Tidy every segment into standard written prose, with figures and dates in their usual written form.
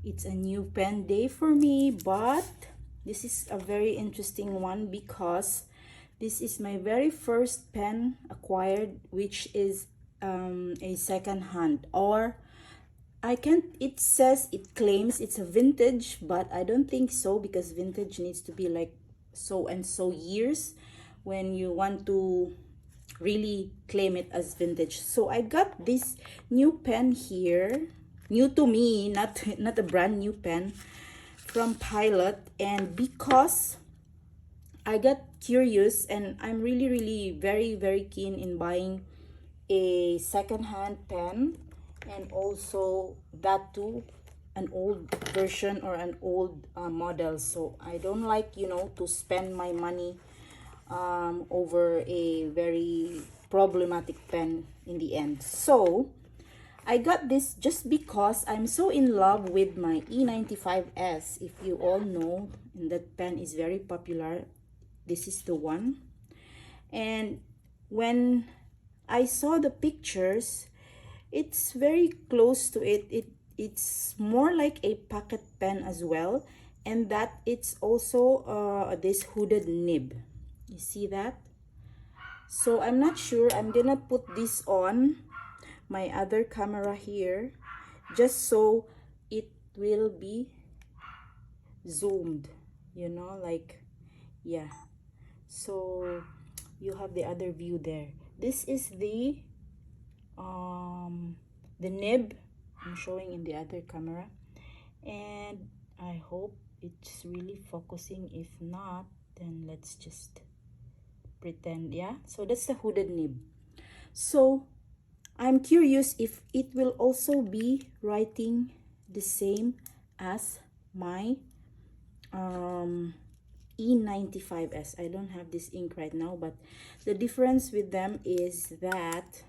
It's a new pen day for me, but this is a very interesting one because this is my very first pen acquired, which is a second hand, or I can't, it says, it claims it's a vintage, but I don't think so, because vintage needs to be like so and so years when you want to really claim it as vintage. So I got this new pen here, new to me, not a brand new pen, from Pilot. And because I got curious and I'm really very keen in buying a second-hand pen, and also that too an old version or an old model. So I don't like, you know, to spend my money over a very problematic pen in the end. So I got this just because I'm so in love with my E95S. If you all know, and that pen is very popular, this is the one. And when I saw the pictures, it's very close to it. It's more like a pocket pen as well, and that it's also this hooded nib. You see that? So I'm not sure. I'm gonna put this on my other camera here, just so it will be zoomed, you know, like, yeah. So you have the other view there. This is the nib I'm showing in the other camera, and I hope it's really focusing. If not, then let's just pretend. Yeah, so that's the hooded nib. So I'm curious if it will also be writing the same as my E95S. I don't have this ink right now, but the difference with them is that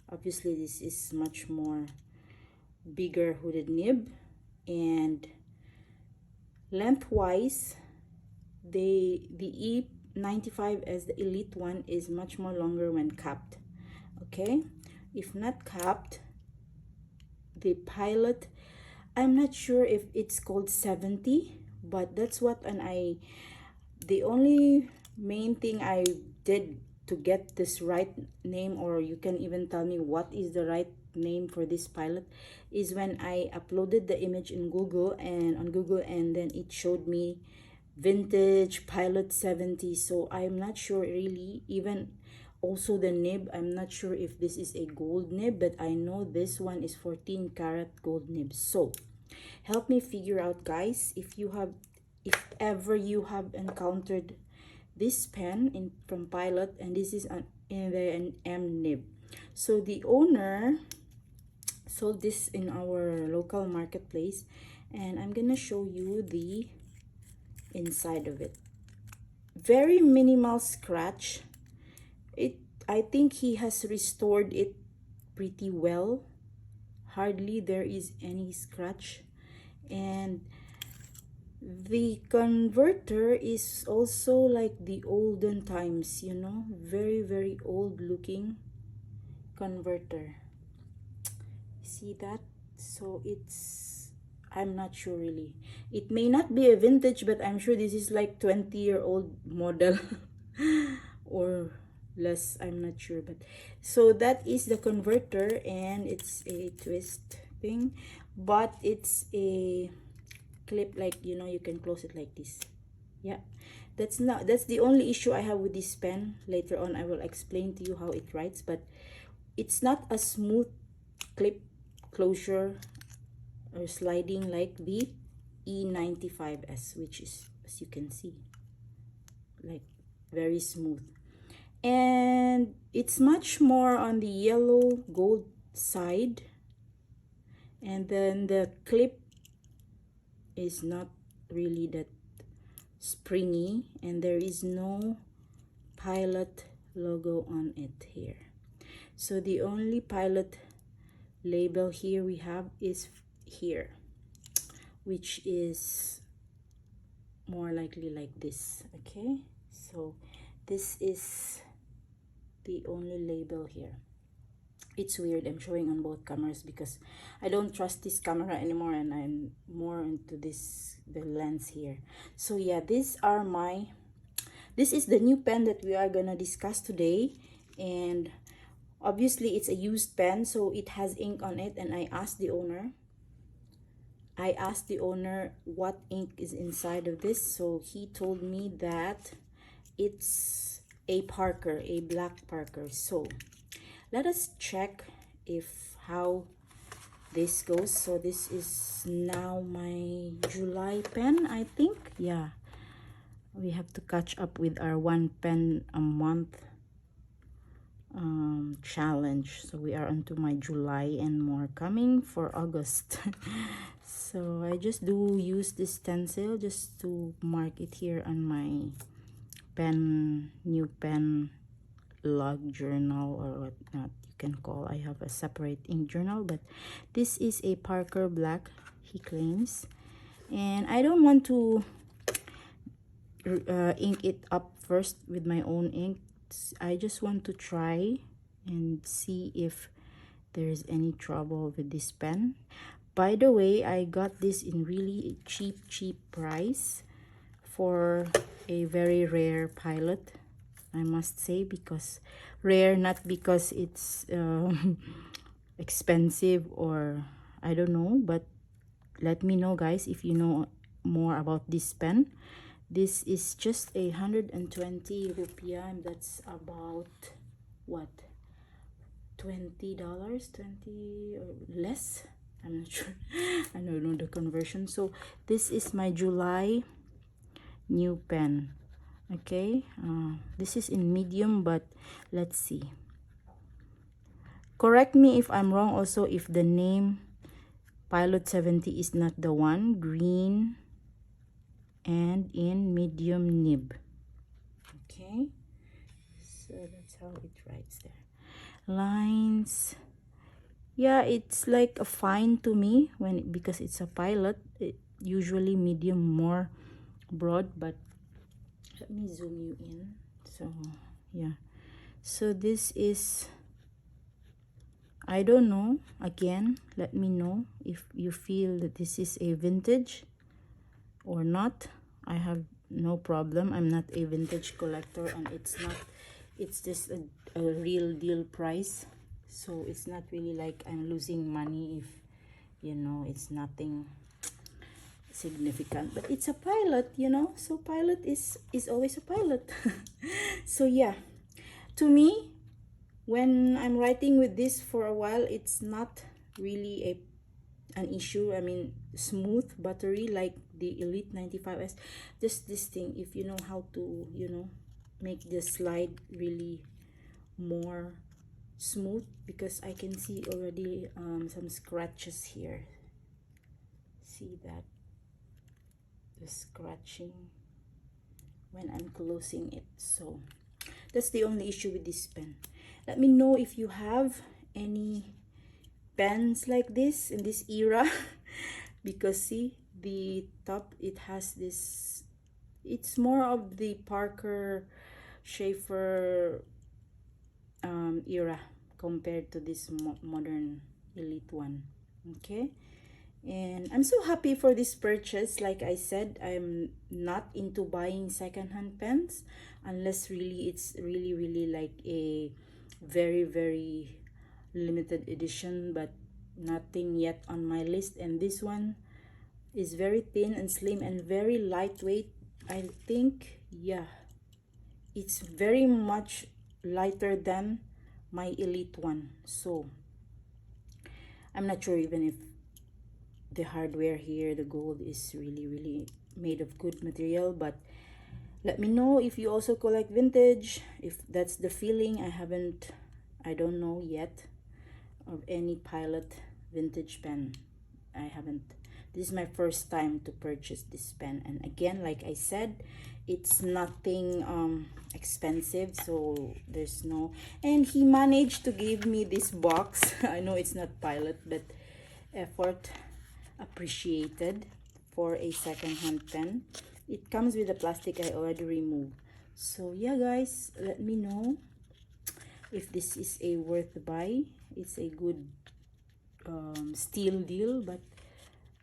obviously this is much more bigger hooded nib, and lengthwise the E95S, the elite one, is much more longer when capped. Okay, if not capped, the Pilot, I'm not sure if it's called 70, but that's what, and the only main thing I did to get this right name, or you can even tell me what is the right name for this Pilot, is when I uploaded the image in Google, and on Google, and then it showed me vintage Pilot 70. So I'm not sure really. Even also the nib, I'm not sure if this is a gold nib, but I know this one is 14 karat gold nib. So help me figure out, guys, if ever you have encountered this pen from Pilot, and this is an M nib. So the owner sold this in our local marketplace, and I'm gonna show you the inside of it. Very minimal scratch. I think he has restored it pretty well. Hardly there is any scratch. And the converter is also like the olden times, you know, very old looking converter. See that? So it's, I'm not sure really. It may not be a vintage, but I'm sure this is like 20-year-old model or less, I'm not sure. But so that is the converter, and it's a twist thing, but it's a clip, like, you know, you can close it like this. Yeah, that's the only issue I have with this pen. Later on I will explain to you how it writes, but it's not a smooth clip closure or sliding like the E95S, which is, as you can see, like very smooth. And it's much more on the yellow gold side, and then the clip is not really that springy, and there is no Pilot logo on it here. So the only Pilot label here we have is here, which is more likely like this. Okay, so this is the only label here. It's weird I'm showing on both cameras because I don't trust this camera anymore, and I'm more into the lens here. So yeah, this is the new pen that we are gonna discuss today. And obviously it's a used pen, so it has ink on it, and I asked the owner what ink is inside of this. So he told me that it's a Parker, a black Parker. So let us check if how this goes. So this is now my July pen, I think. Yeah, we have to catch up with our 1 pen a month challenge. So we are onto my July and more coming for August. So I just do use this stencil just to mark it here on my new pen log journal, or whatnot you can call. I have a separate ink journal, but this is a Parker black, he claims, and I don't want to ink it up first with my own ink. I just want to try and see if there's any trouble with this pen. By the way, I got this in really cheap price for a very rare Pilot, I must say, because rare, not because it's expensive or I don't know, but let me know guys if you know more about this pen. This is just 120 rupiah, and that's about what, $20, 20 or less, I'm not sure. I don't know the conversion. So this is my July new pen. Okay, this is in medium, but let's see. Correct me if I'm wrong also, if the name Pilot 70 is not the one. Green and in medium nib. Okay, so that's how it writes there. Lines, yeah, it's like a fine to me because it's a Pilot. Usually medium more broad, but let me zoom you in. So yeah, so this is, I don't know, again, let me know if you feel that this is a vintage or not. I have no problem. I'm not a vintage collector, and it's just a real deal price. So it's not really like I'm losing money if, you know, it's nothing significant. But it's a Pilot, you know, so Pilot is always a Pilot. So yeah, to me, when I'm writing with this for a while, it's not really an issue. I mean, smooth, buttery like the Elite 95S. Just this thing, if you know how to, you know, make the slide really more smooth, because I can see already some scratches here. See that? The scratching when I'm closing it. So that's the only issue with this pen. Let me know if you have any pens like this in this era. Because see the top, it has this, it's more of the Parker Schaefer era compared to this modern Elite one. Okay, and I'm so happy for this purchase. Like I said, I'm not into buying secondhand pens unless really it's really like a very limited edition, but nothing yet on my list. And this one is very thin and slim and very lightweight. I think, yeah, it's very much lighter than my Elite one. So I'm not sure even if the hardware here, the gold, is really made of good material. But let me know if you also collect vintage, if that's the feeling. I don't know yet of any Pilot vintage pen. I haven't. This is my first time to purchase this pen, and again, like I said, it's nothing expensive, so there's no. And he managed to give me this box. I know it's not Pilot, but effort appreciated for a second-hand pen. It comes with the plastic I already removed. So yeah guys, let me know if this is a worth buy. It's a good steal deal, but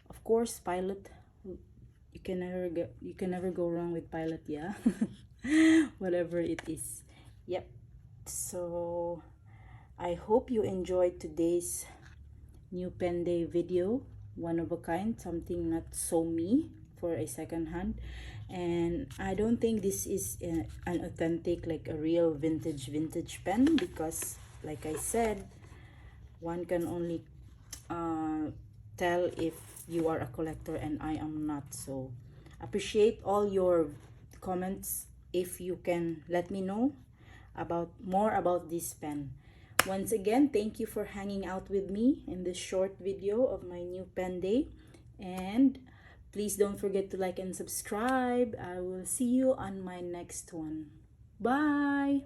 of course Pilot, you can never go wrong with Pilot, yeah. Whatever it is. Yep. So I hope you enjoyed today's new pen day video. One of a kind, something not so me for a second hand. And I don't think this is an authentic, like a real vintage pen, because like I said, one can only tell if you are a collector, and I am not. So appreciate all your comments. If you can let me know about more about this pen. Once again, thank you for hanging out with me in this short video of my new pen day, and please don't forget to like and subscribe. I will see you on my next one. Bye.